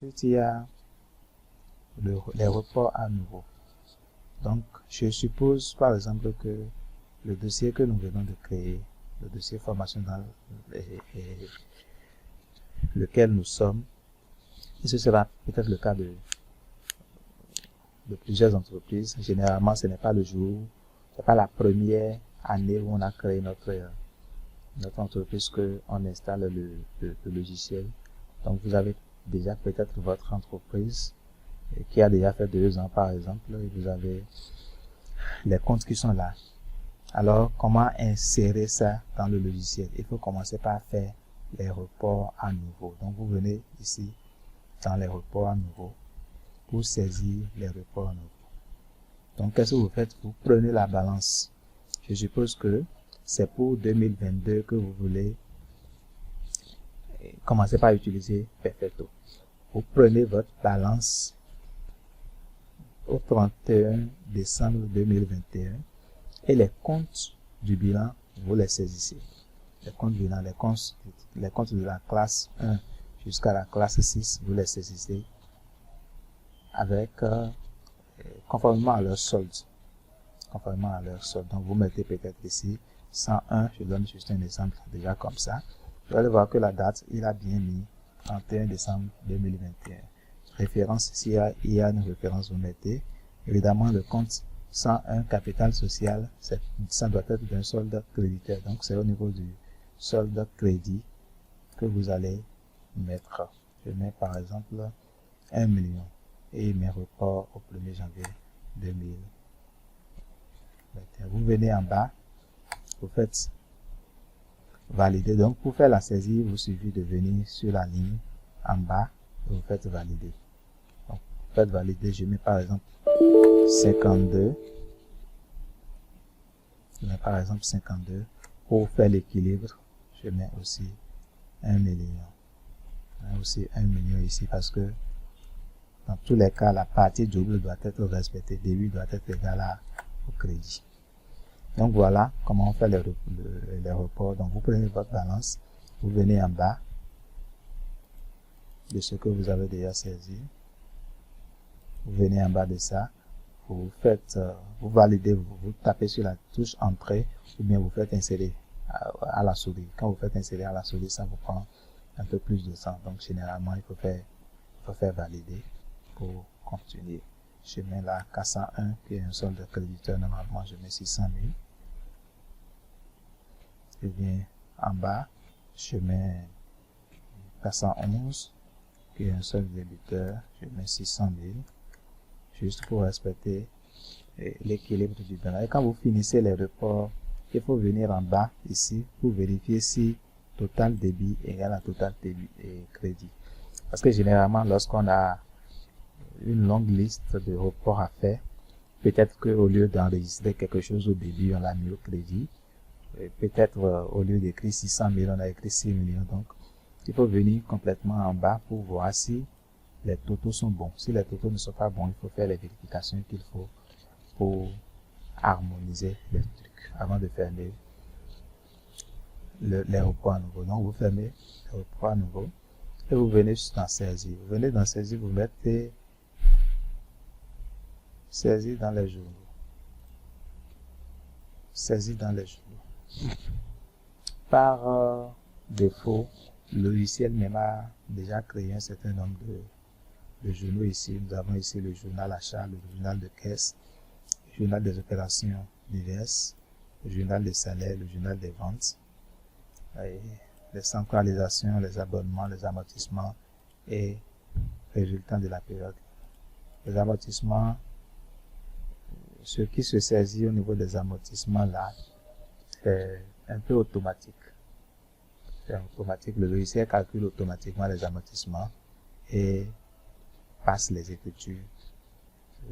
Ensuite, il y a les reports à nouveau. Donc, je suppose par exemple que le dossier que nous venons de créer, le dossier formation dans lequel nous sommes, et ce sera peut-être le cas de plusieurs entreprises. Généralement, ce n'est pas le jour, ce n'est pas la première année où on a créé notre entreprise qu'on installe le logiciel. Donc, vous avez déjà peut-être votre entreprise qui a déjà fait 2 ans, par exemple, et vous avez les comptes qui sont là. Alors, comment insérer ça dans le logiciel? Il faut commencer par faire les reports à nouveau. Donc, vous venez ici dans les reports à nouveau pour saisir les reports à nouveau. Donc, qu'est-ce que vous faites? Vous prenez la balance. Je suppose que c'est pour 2022 que vous voulez commencer par utiliser Perfecto. Vous prenez votre balance au 31 décembre 2021 et les comptes du bilan, vous les saisissez. Les comptes bilan, les comptes de la classe 1 jusqu'à la classe 6, vous les saisissez avec conformément à leur solde. Conformément à leur solde. Donc, vous mettez peut-être ici 101, je donne juste un exemple déjà comme ça. Vous allez voir que la date, il a bien mis 31 décembre 2021. Référence, s'il y a une référence, vous mettez. Évidemment, le compte 101 capital social, ça doit être d'un solde créditaire. Donc, c'est au niveau du solde crédit que vous allez mettre. Je mets par exemple 1 million et mes reports au 1er janvier 2021. Vous venez en bas, vous faites valider. Donc, pour faire la saisie, il vous suffit de venir sur la ligne en bas et vous faites valider. Donc, vous faites valider, je mets par exemple 52. Je mets par exemple 52. Pour faire l'équilibre, je mets aussi 1 million. Aussi 1 million ici parce que dans tous les cas, la partie double doit être respectée. Début doit être égal au crédit. Donc voilà comment on fait les reports. Donc vous prenez votre balance, vous venez en bas de ce que vous avez déjà saisi. Vous venez en bas de ça, vous faites, vous validez, vous tapez sur la touche entrée ou bien vous faites insérer à la souris. Quand vous faites insérer à la souris, ça vous prend un peu plus de temps. Donc généralement, il faut faire valider pour continuer. Je mets la K101 qui est un solde créditeur. Normalement, je mets 600 000. Je viens en bas, je mets K111 qui est un solde débiteur. Je mets 600 000. Juste pour respecter l'équilibre du bilan. Et quand vous finissez les reports, il faut venir en bas ici pour vérifier si total débit égale à total débit et crédit. Parce que généralement, lorsqu'on a une longue liste de reports à faire, peut-être qu'au lieu d'enregistrer quelque chose au début, on l'a mis au crédit. Peut-être au lieu d'écrire 600 000, on a écrit 6 millions. Donc, il faut venir complètement en bas pour voir si les totaux sont bons. Si les totaux ne sont pas bons, il faut faire les vérifications qu'il faut pour harmoniser les trucs avant de faire les reports à nouveau. Donc, vous fermez les reports à nouveau et vous venez dans saisie. Vous venez dans saisie, vous mettez saisie dans les journaux. Saisie dans les journaux. Par défaut, le logiciel même a déjà créé un certain nombre de journaux ici. Nous avons ici le journal achat, le journal de caisse, le journal des opérations diverses, le journal des salaires, le journal des ventes, et les centralisations, les abonnements, les amortissements et résultats de la période. Les amortissements, ce qui se saisit au niveau des amortissements là, c'est un peu automatique. C'est automatique. Le logiciel calcule automatiquement les amortissements et passe les écritures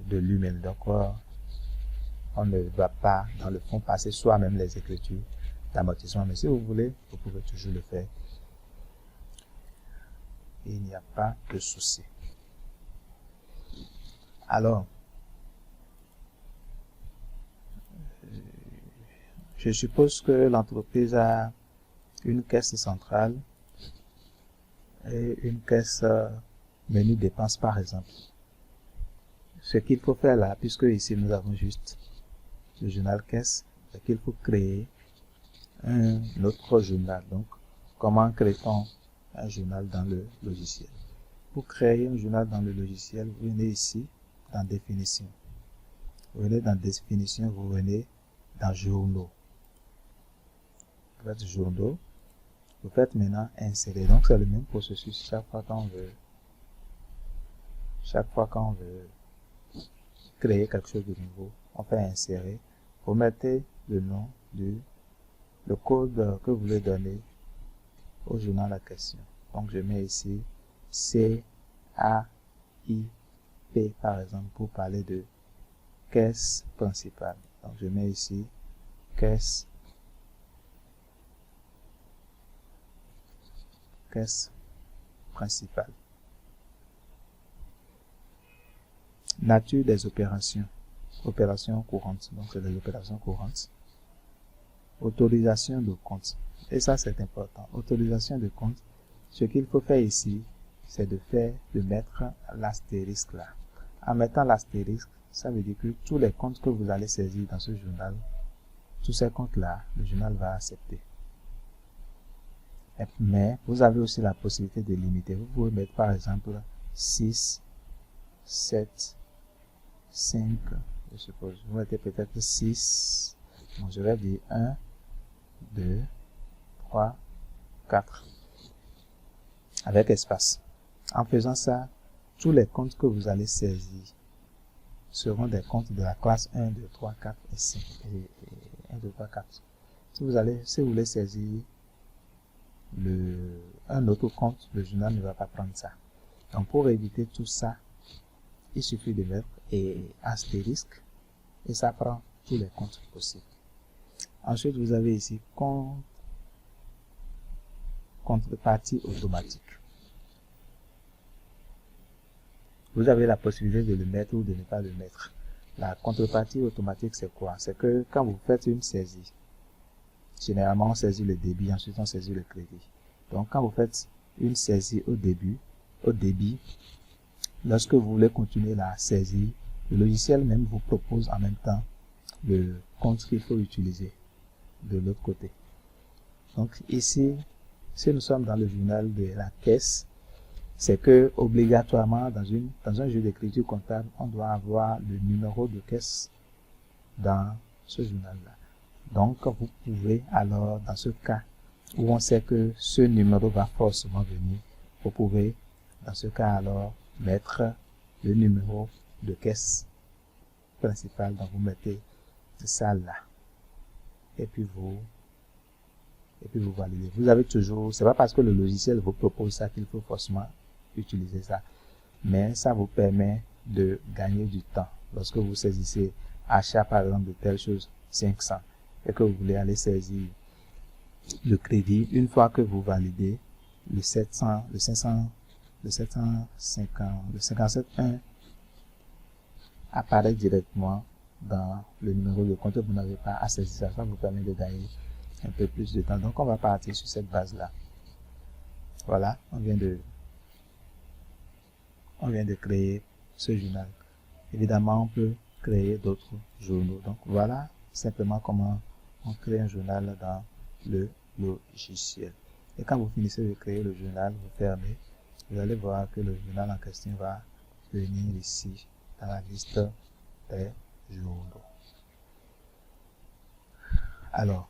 de lui-même. Donc, on ne va pas, dans le fond, passer soi-même les écritures d'amortissement. Mais si vous voulez, vous pouvez toujours le faire. Il n'y a pas de souci. Alors, je suppose que l'entreprise a une caisse centrale et une caisse menu dépenses par exemple. Ce qu'il faut faire là, puisque ici nous avons juste le journal caisse, c'est qu'il faut créer un autre journal. Donc, comment crée-t-on un journal dans le logiciel? Pour créer un journal dans le logiciel, vous venez ici dans définition. Vous venez dans définition, vous venez dans journaux. Vous faites journaux. Vous faites maintenant insérer. Donc, c'est le même processus chaque fois qu'on veut créer quelque chose de nouveau. On fait insérer. Vous mettez le nom le code que vous voulez donner au journal à question. Donc, je mets ici CAIP par exemple pour parler de caisse principale. Donc, je mets ici caisse principale. Nature des opérations. Opérations courantes. Donc, c'est des opérations courantes. Autorisation de compte. Et ça, c'est important. Autorisation de compte. Ce qu'il faut faire ici, c'est de mettre l'astérisque là. En mettant l'astérisque, ça veut dire que tous les comptes que vous allez saisir dans ce journal, tous ces comptes-là, le journal va accepter. Mais vous avez aussi la possibilité de limiter. Vous pouvez mettre par exemple 6, 7, 5, je suppose. Vous mettez peut-être 6. Bon, je vais dire 1, 2, 3, 4. Avec espace. En faisant ça, tous les comptes que vous allez saisir seront des comptes de la classe 1, 2, 3, 4 et 5. Et 1, 2, 3, 4. Si vous voulez saisir un autre compte, le journal ne va pas prendre ça. Donc pour éviter tout ça, il suffit de mettre astérisque et ça prend tous les comptes possibles. Ensuite, vous avez ici contrepartie automatique. Vous avez la possibilité de le mettre ou de ne pas le mettre. La contrepartie automatique, c'est quoi? C'est que quand vous faites une saisie, généralement on saisit le débit, ensuite on saisit le crédit. Donc quand vous faites une saisie au débit, lorsque vous voulez continuer la saisie, le logiciel même vous propose en même temps le compte qu'il faut utiliser de l'autre côté. Donc ici, si nous sommes dans le journal de la caisse, c'est que obligatoirement dans un jeu d'écriture comptable, on doit avoir le numéro de caisse dans ce journal-là. Donc vous pouvez alors, dans ce cas où on sait que ce numéro va forcément venir, vous pouvez dans ce cas alors mettre le numéro de caisse principale. Donc vous mettez ça là et puis vous validez. Vous avez toujours, c'est pas parce que le logiciel vous propose ça qu'il faut forcément utiliser ça, mais ça vous permet de gagner du temps. Lorsque vous saisissez achat par exemple de telle chose 500 et que vous voulez aller saisir le crédit, une fois que vous validez le 700, le 500, le 750, le 57.1 apparaît directement dans le numéro de compte. Vous n'avez pas à saisir ça, ça vous permet de gagner un peu plus de temps. Donc on va partir sur cette base là. Voilà, on vient de créer ce journal. Évidemment, on peut créer d'autres journaux. Donc voilà simplement comment on crée un journal dans le logiciel. Et quand vous finissez de créer le journal, vous fermez. Vous allez voir que le journal en question va venir ici dans la liste des journaux. Alors,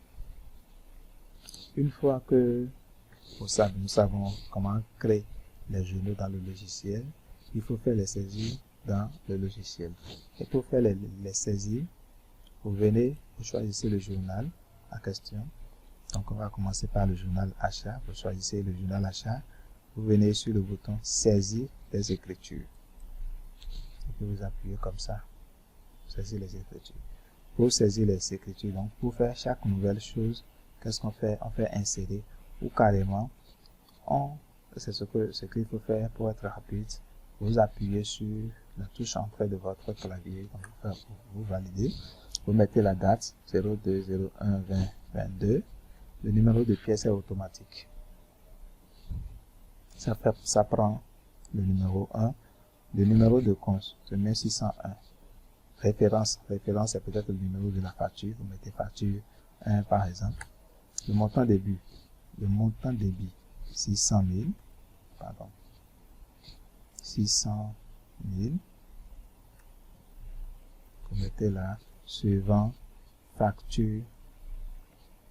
une fois que nous savons comment créer les journaux dans le logiciel, il faut faire les saisies dans le logiciel. Et pour faire les saisies, vous venez, vous choisissez le journal en question. Donc on va commencer par le journal achat. Vous choisissez le journal achat. Vous venez sur le bouton saisir les écritures. Et puis vous appuyez comme ça. Saisir les écritures. Pour saisir les écritures, donc pour faire chaque nouvelle chose, qu'est-ce qu'on fait? On fait insérer ou carrément, c'est ce qu'il faut faire pour être rapide. Vous appuyez sur la touche entrée de votre clavier, donc vous validez. Vous mettez la date 02 01 20 22. Le numéro de pièce est automatique. Ça prend le numéro 1. Le numéro de compte, je mets 601. Référence, c'est peut-être le numéro de la facture. Vous mettez facture 1 par exemple. Le montant débit, 600 000, pardon, 600 000. Vous mettez là, suivant facture,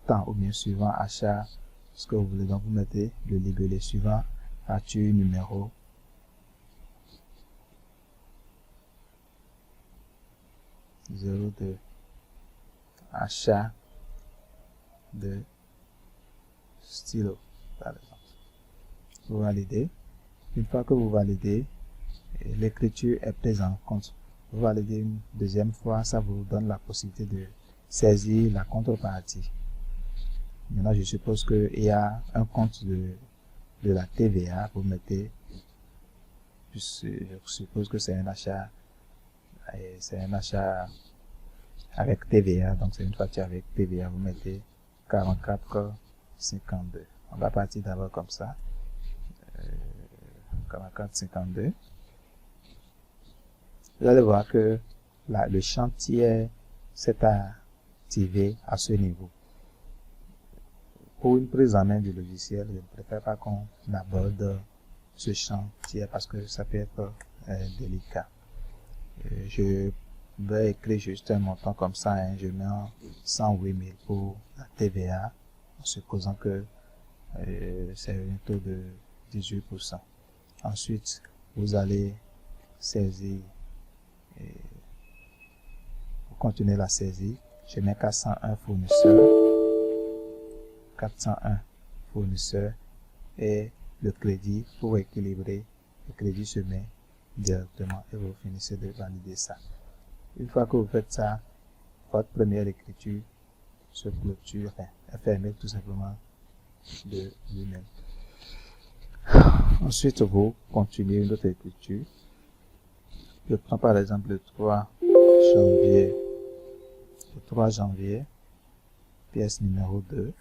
temps, ou bien suivant achat, ce que vous voulez. Donc, vous mettez le libellé suivant facture numéro 02, achat de stylo, par exemple. Vous validez. Une fois que vous validez, l'écriture est prise en compte. Vous validez une deuxième fois, ça vous donne la possibilité de saisir la contrepartie. Maintenant, je suppose qu'il y a un compte de la TVA. Vous mettez, je suppose que c'est un achat avec TVA, donc c'est une facture avec TVA. Vous mettez 44,52. On va partir d'abord comme ça. 44,52. Vous allez voir que là, le chantier s'est activé à ce niveau. Pour une prise en main du logiciel, je ne préfère pas qu'on aborde ce chantier parce que ça peut être délicat. Je vais écrire juste un montant comme ça, hein. Je mets 108 000 pour la TVA, en supposant que c'est un taux de 18%. Ensuite, vous allez saisir, pour continuer la saisie, je mets 401 fournisseurs et le crédit pour équilibrer. Le crédit se met directement et vous finissez de valider ça. Une fois que vous faites ça, votre première écriture se clôture, est fermée tout simplement de lui-même. Ensuite, vous continuez une autre écriture. Je prends par exemple le 3 janvier, pièce numéro 2.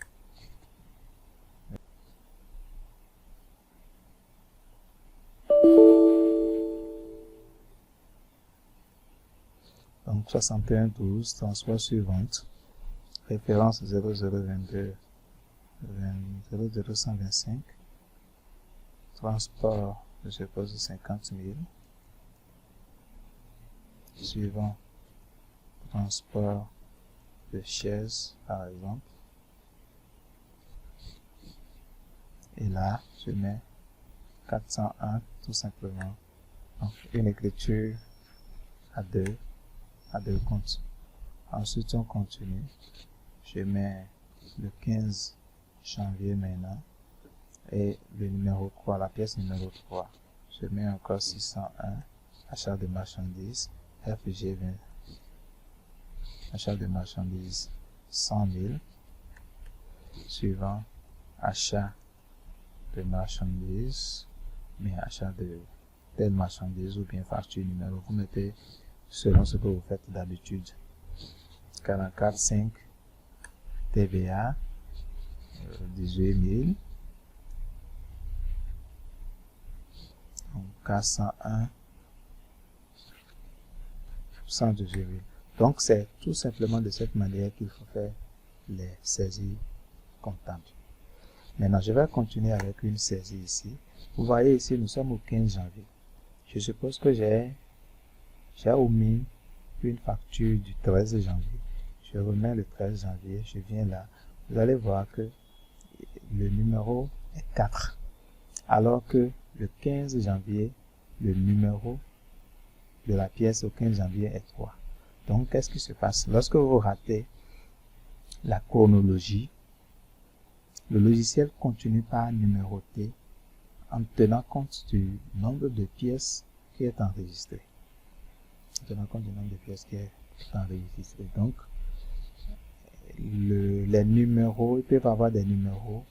Donc 6112, transport suivante, référence 0022 00125, transport, je suppose 50 000, suivant, transport de chaises par exemple, et là je mets 401 tout simplement. Donc une écriture à deux comptes. Ensuite on continue, je mets le 15 janvier maintenant et le numéro 3, la pièce numéro 3, je mets encore 601, achat de marchandises, FG20, achat de marchandises 100 000, suivant achat de marchandises, bien achat de telle marchandise ou bien facture numéro, vous mettez selon ce que vous faites d'habitude. 44,5 TVA, 18 000, donc 401, 118 000. Donc c'est tout simplement de cette manière qu'il faut faire les saisies comptables. Maintenant, je vais continuer avec une saisie ici. Vous voyez ici, nous sommes au 15 janvier. Je suppose que j'ai omis une facture du 13 janvier. Je remets le 13 janvier, je viens là. Vous allez voir que le numéro est 4. Alors que le 15 janvier, le numéro de la pièce au 15 janvier est 3. Donc, qu'est-ce qui se passe? Lorsque vous ratez la chronologie, le logiciel continue par numéroter en tenant compte du nombre de pièces qui est enregistré. Donc, les numéros, ils peuvent avoir des numéros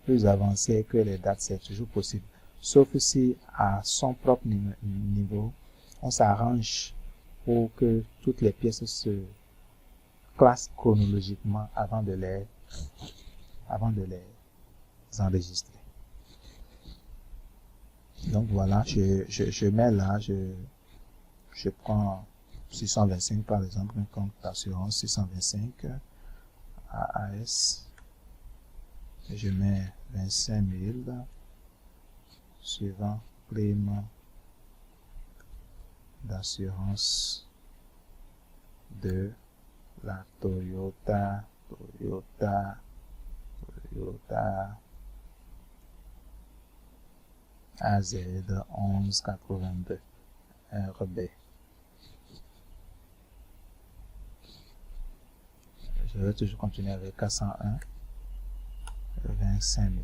plus avancés que les dates, c'est toujours possible. Sauf si à son propre niveau, on s'arrange pour que toutes les pièces se classent chronologiquement avant de les enregistrer. Donc voilà, je mets là, je prends 625 par exemple, un compte d'assurance 625 AAS. Je mets 25 000 suivant prime d'assurance de la Toyota AZ 1182 RB. Je vais toujours continuer avec 401 25 000.